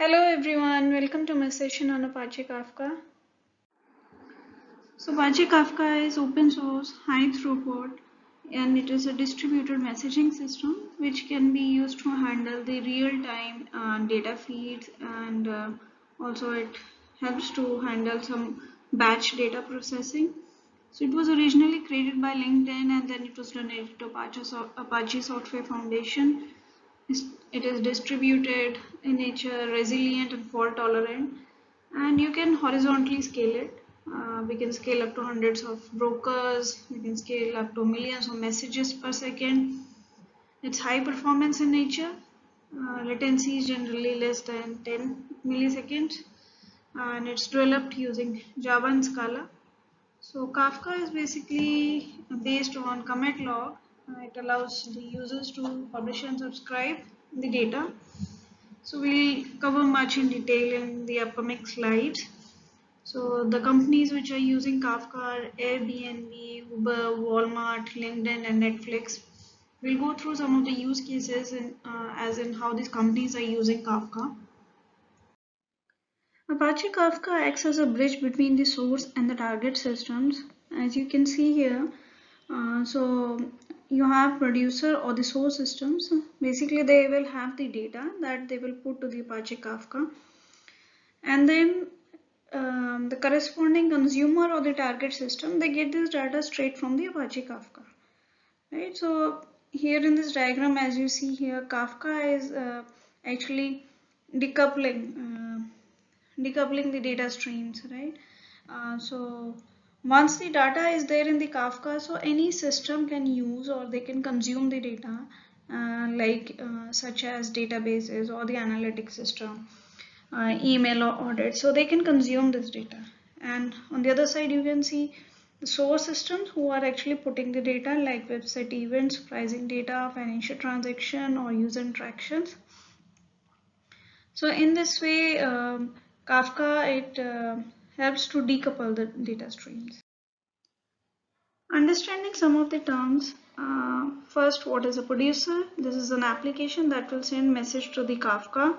Hello everyone, welcome to my session on Apache Kafka. So Apache Kafka is open source, high throughput, and it is a distributed messaging system which can be used to handle the real-time data feeds, and also it helps to handle some batch data processing. So it was originally created by LinkedIn and then it was donated to Apache Software Foundation. It is distributed in nature, resilient and fault tolerant, and you can horizontally scale it. We can scale up to hundreds of brokers, we can scale up to millions of messages per second. It's high performance in nature. Latency is generally less than 10 milliseconds, and it's developed using Java and Scala. So Kafka is basically based on commit log. It allows the users to publish and subscribe the data. So we'll cover much in detail in the upcoming slides. So the companies which are using Kafka are Airbnb, Uber, Walmart, LinkedIn, and Netflix. We'll go through some of the use cases as in how these companies are using Kafka. Apache Kafka acts as a bridge between the source and the target systems. As you can see here, so you have producer or the source systems. Basically, they will have the data that they will put to the Apache Kafka, and then the corresponding consumer or the target system, they get this data straight from the Apache Kafka, right? So here in this diagram, as you see here, Kafka is actually decoupling decoupling the data streams, right? So once the data is there in the Kafka, so any system can use or they can consume the data, such as databases or the analytics system, email or audit, so they can consume this data. And on the other side, you can see the source systems who are actually putting the data like website events, pricing data, financial transaction or user interactions. So in this way, Kafka, it helps to decouple the data streams. Understanding some of the terms. First, what is a producer? This is an application that will send message to the Kafka.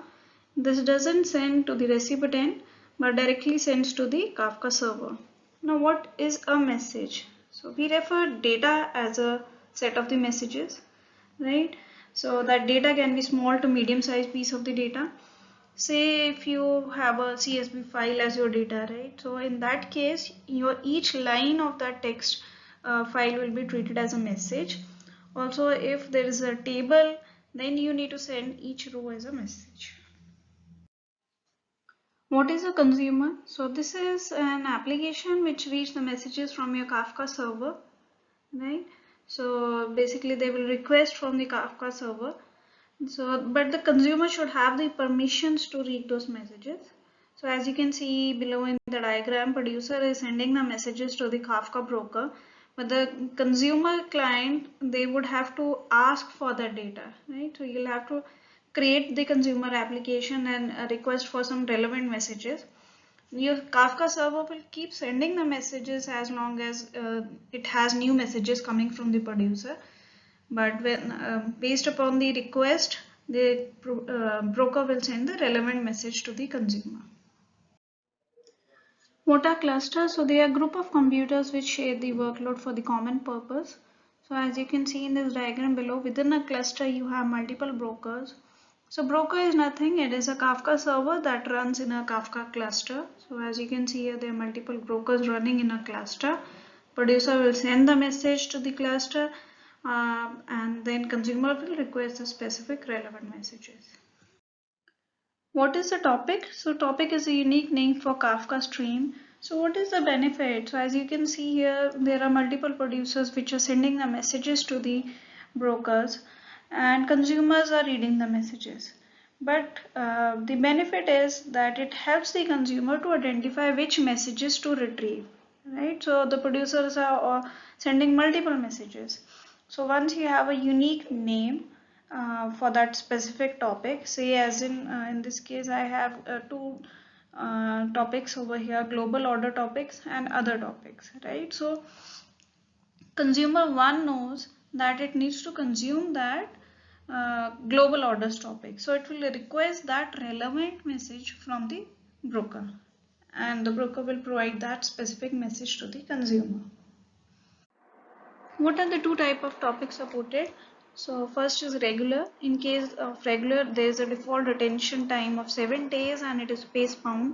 This doesn't send to the recipient but directly sends to the Kafka server. Now, what is a message? So we refer data as a set of the messages, right? So that data can be small to medium sized piece of the data. Say if you have a CSV file as your data, right? So in that case, your each line of that text file will be treated as a message. Also, if there is a table, then you need to send each row as a message. What is a consumer? So this is an application which reads the messages from your Kafka server, right? So basically they will request from the Kafka server. So, but the consumer should have the permissions to read those messages. So as you can see below in the diagram, producer is sending the messages to the Kafka broker, but the consumer client, they would have to ask for the data, right? So you'll have to create the consumer application and request for some relevant messages. Your Kafka server will keep sending the messages as long as it has new messages coming from the producer. But when based upon the request, the broker will send the relevant message to the consumer. What are clusters? So they are a group of computers which share the workload for the common purpose. So as you can see in this diagram below, within a cluster you have multiple brokers. So broker is nothing, it is a Kafka server that runs in a Kafka cluster. So as you can see here, there are multiple brokers running in a cluster. Producer will send the message to the cluster, and then consumer will request the specific relevant messages. What is the topic? So topic is a unique name for Kafka stream. So what is the benefit? So as you can see here, there are multiple producers which are sending the messages to the brokers and consumers are reading the messages. But the benefit is that it helps the consumer to identify which messages to retrieve, right? So the producers are sending multiple messages. So once you have a unique name, for that specific topic, say as in this case I have two topics over here, global order topics and other topics, right? So consumer one knows that it needs to consume that global orders topic. So it will request that relevant message from the broker, and the broker will provide that specific message to the consumer. What are the two type of topics supported? So first is regular. In case of regular, there is a default retention time of 7 days and it is space bound.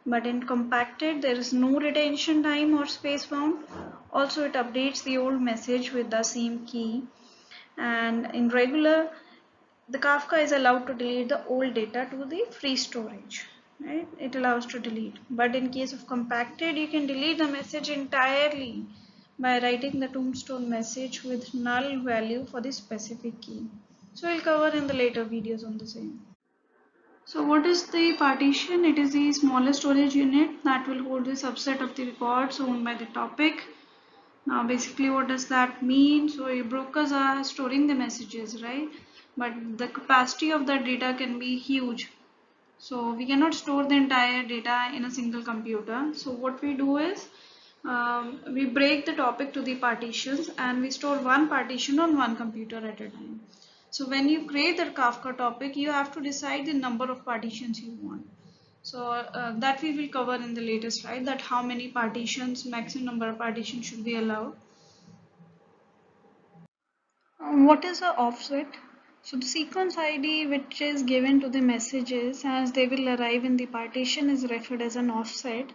But in compacted, there is no retention time or space bound. Also, it updates the old message with the same key. And in regular, the Kafka is allowed to delete the old data to the free storage. Right? It allows to delete. But in case of compacted, you can delete the message entirely by writing the tombstone message with null value for the specific key. So we'll cover in the later videos on the same. So what is the partition? It is the smallest storage unit that will hold the subset of the records owned by the topic. Now basically what does that mean? So your brokers are storing the messages, right? But the capacity of that data can be huge. So we cannot store the entire data in a single computer. So what we do is we break the topic to the partitions and we store one partition on one computer at a time. So when you create that Kafka topic, you have to decide the number of partitions you want. So that we will cover in the later slide, that how many partitions, maximum number of partitions should be allowed. What is a offset? So the sequence ID which is given to the messages as they will arrive in the partition is referred as an offset.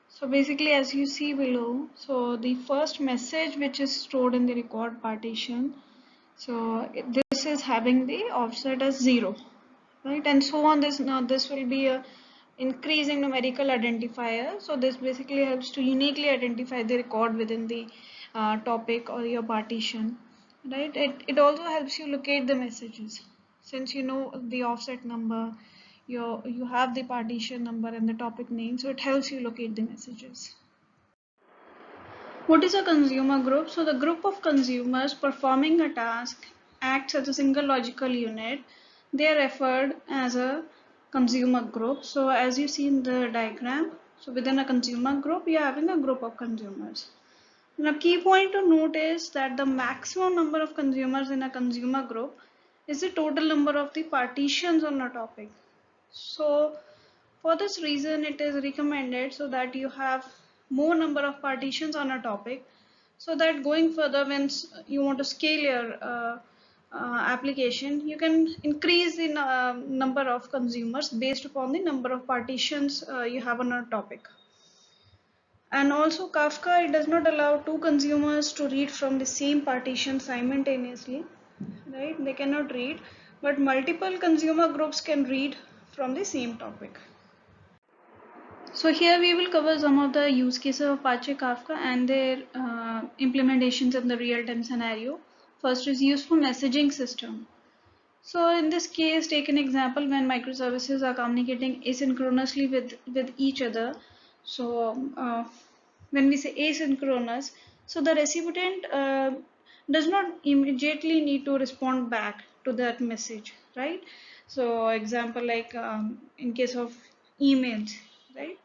So basically, as you see below, so the first message which is stored in the record partition, so this is having the offset as 0, right? And so on. This will be a increasing numerical identifier. So this basically helps to uniquely identify the record within the topic or your partition, right? It also helps you locate the messages, since you know the offset number, you have the partition number and the topic name, so it helps you locate the messages. What is a consumer group? So the group of consumers performing a task acts as a single logical unit. They are referred as a consumer group. So as you see in the diagram, so within a consumer group, you are having a group of consumers. Now, key point to note is that the maximum number of consumers in a consumer group is the total number of the partitions on a topic. So for this reason, it is recommended so that you have more number of partitions on a topic, so that going further, when you want to scale your application, you can increase the number of consumers based upon the number of partitions you have on a topic. And also Kafka, it does not allow two consumers to read from the same partition simultaneously, right? They cannot read, but multiple consumer groups can read from the same topic. So here we will cover some of the use cases of Apache Kafka and their implementations in the real-time scenario. First is useful messaging system. So in this case, take an example when microservices are communicating asynchronously with each other. So when we say asynchronous, so the recipient does not immediately need to respond back to that message, right? So example like in case of emails, right?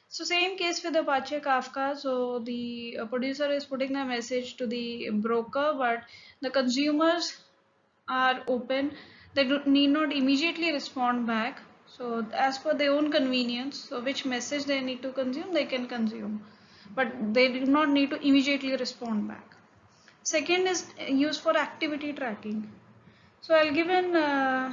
So same case with Apache Kafka. So the producer is putting the message to the broker, but the consumers are open. They need not immediately respond back. So as per their own convenience, so which message they need to consume, they can consume, but they do not need to immediately respond back. Second is used for activity tracking. So I'll give an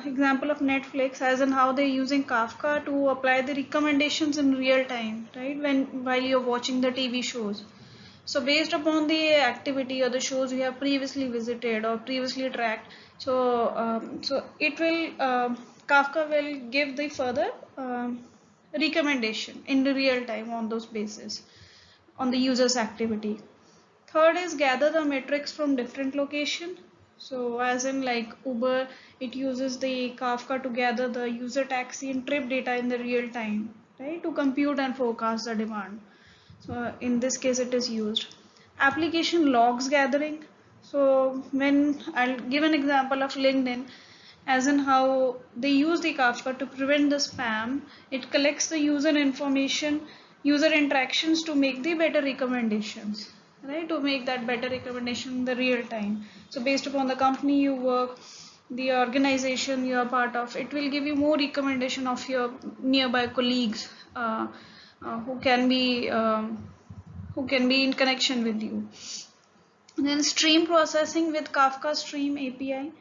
example of Netflix, as in how they're using Kafka to apply the recommendations in real time, right? While you're watching the TV shows. So based upon the activity or the shows you have previously visited or previously tracked, so it will Kafka will give the further recommendation in the real time on those basis on the user's activity. Third is gather the metrics from different location. So as in like Uber, it uses the Kafka to gather the user taxi and trip data in the real time, right, to compute and forecast the demand. So in this case it is used. Application logs gathering. So when I'll give an example of LinkedIn, as in how they use the Kafka to prevent the spam. It collects the user information, user interactions to make the better recommendations, right? To make that better recommendation in the real time. So based upon the company you work, the organization you are part of. It will give you more recommendation of your nearby colleagues who can be in connection with you. Then stream processing with Kafka Stream API.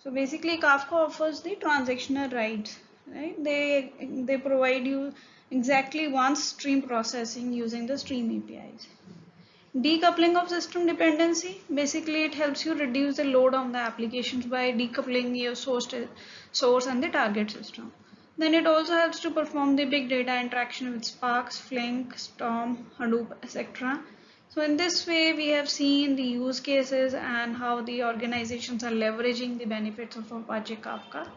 So basically Kafka offers the transactional rights, right? They provide you exactly one stream processing using the stream APIs. Decoupling of system dependency, basically it helps you reduce the load on the applications by decoupling your source and the target system. Then it also helps to perform the big data interaction with Spark, Flink, Storm, Hadoop, etc. So in this way we have seen the use cases and how the organizations are leveraging the benefits of Apache Kafka.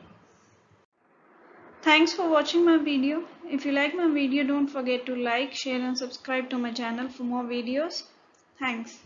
Thanks for watching my video. If you like my video, don't forget to like, share and subscribe to my channel for more videos. Thanks.